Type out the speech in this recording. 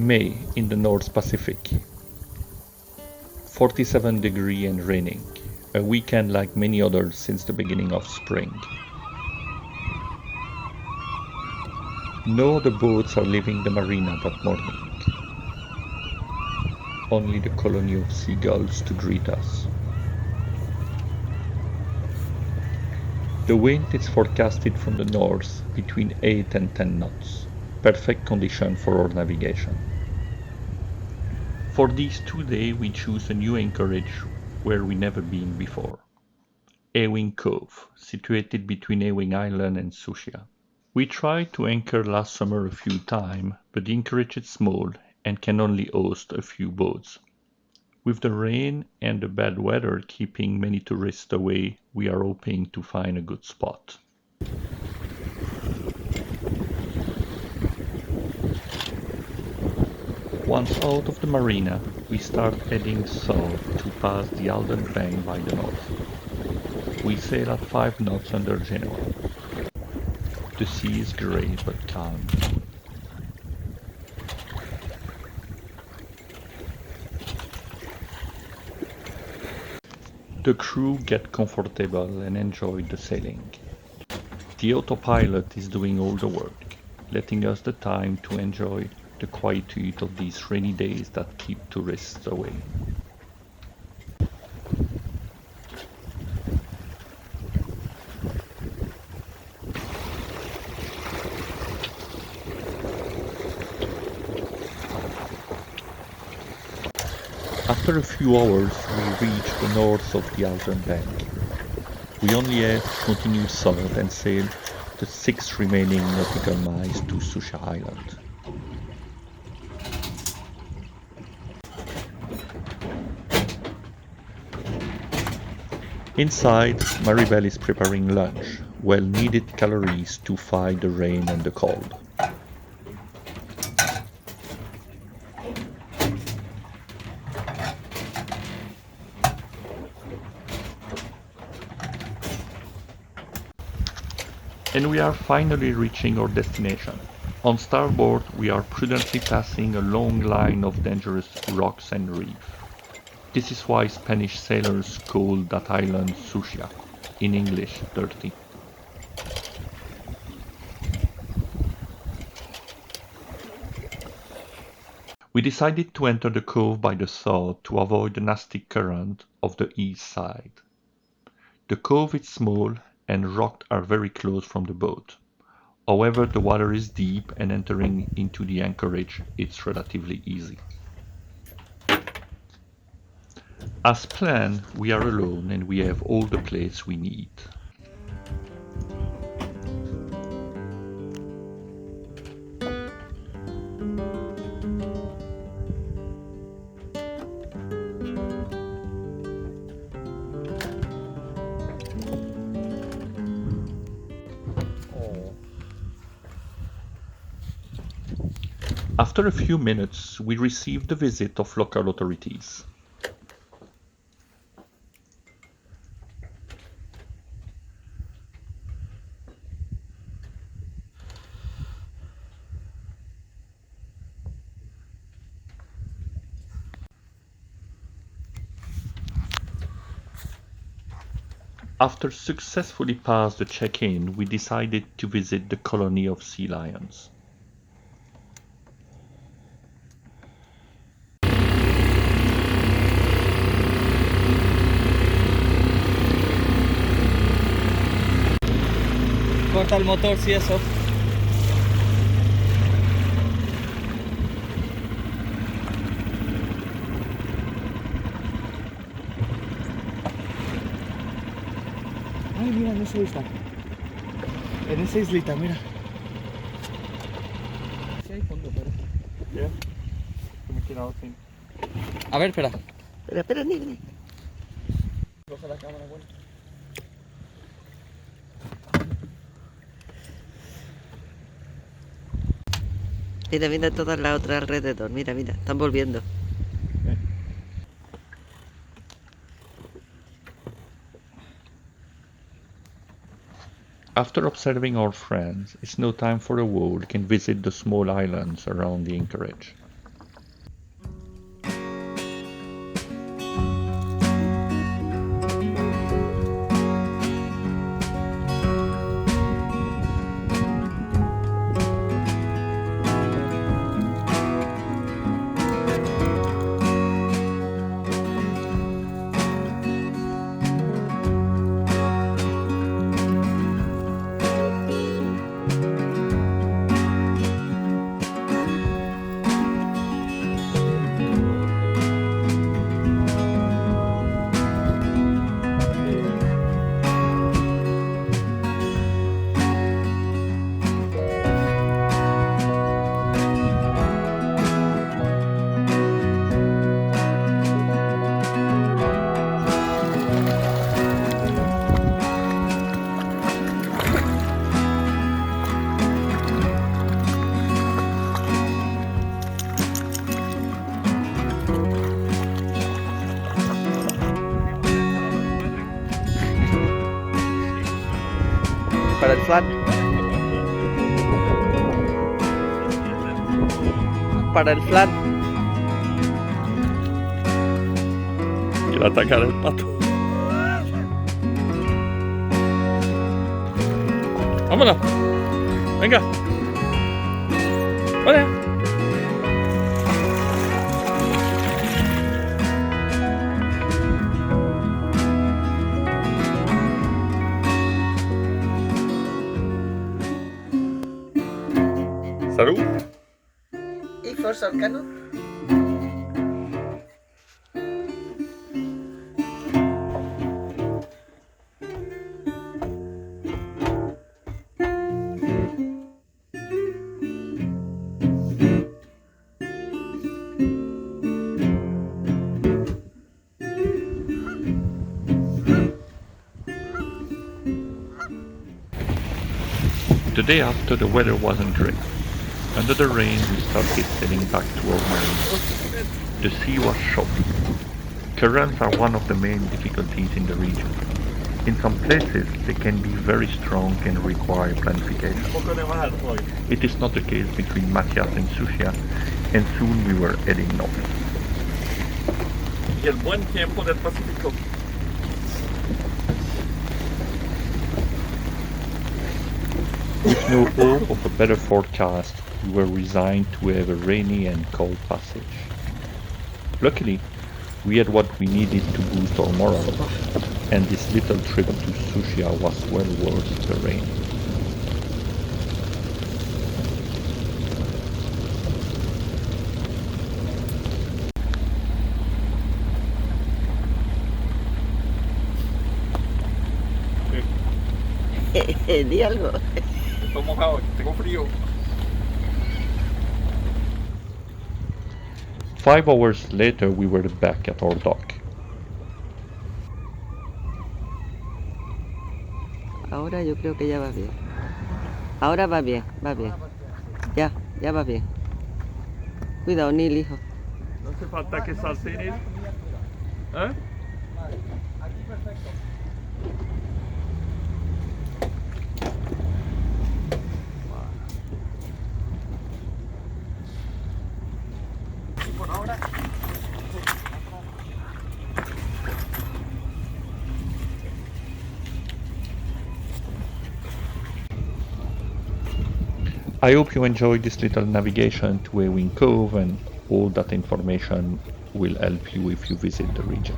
May in the North Pacific. 47 degrees and raining. A weekend like many others since the beginning of spring. No other boats are leaving the marina that morning. Only the colony of seagulls to greet us. The wind is forecasted from the north between 8 and 10 knots. Perfect condition for our navigation. For these 2 days we choose a new anchorage where we never been before. Ewing Cove, situated between Ewing Island and Sucia. We tried to anchor last summer a few times, but the anchorage is small and can only host a few boats. With the rain and the bad weather keeping many tourists away, we are hoping to find a good spot. Once out of the marina, we start heading south to pass the Alden Bank by the north. We sail at 5 knots under Genoa. The sea is grey but calm. The crew get comfortable and enjoy the sailing. The autopilot is doing all the work, letting us the time to enjoy the quietude of these rainy days that keep tourists away. After a few hours, we reach the north of the Alden Bank. We only have to continue south and sail the 6 remaining nautical miles to Sucia Island. Inside, Maribel is preparing lunch, well-needed calories to fight the rain and the cold. And we are finally reaching our destination. On starboard, we are prudently passing a long line of dangerous rocks and reef. This is why Spanish sailors call that island Sucia, in English, dirty. We decided to enter the cove by the south to avoid the nasty current of the east side. The cove is small and rocks are very close from the boat. However, the water is deep and entering into the anchorage it's relatively easy. As planned, we are alone and we have all the plates we need. After a few minutes, we received the visit of local authorities. After successfully passed the check-in, we decided to visit the colony of sea lions. Corta el motor, sí, eso. Ay, mira, en esa isla. En esa islita, mira. Sí hay fondo, pero... Yeah, me queda sin. A ver, espera. Espera, ni. Coge la cámara, bueno. Mira todas las otras alrededor. Mira, están volviendo. After observing our friends, it's now time for a walk and visit the small islands around the anchorage. Para el flan. Para el flan. Quiero atacar al pato. Vámonos. Venga. Hola. Salud. ¿Y Forza Arcano? The day after, the weather wasn't great. Under the rain, we started sailing back to our marine. The sea was choppy. Currents are one of the main difficulties in the region. In some places, they can be very strong and require planification. It is not the case between Macias and Sucia, and soon we were heading north. Y el buen tiempo del Pacífico. With no hope of a better forecast, we were resigned to have a rainy and cold passage. Luckily, we had what we needed to boost our morale, and this little trip to Sucia was well worth the rain. Di algo. Estoy mojado, tengo frío. 5 hours later, we were back at our dock. Ahora yo creo que ya va bien. Ahora va bien, va bien. Ya va bien. Cuidado, Neil, hijo. No hace falta que salte en él. ¿Eh? Aquí perfecto. Y por ahora. I hope you enjoyed this little navigation to Ewing Cove, and all that information will help you if you visit the region.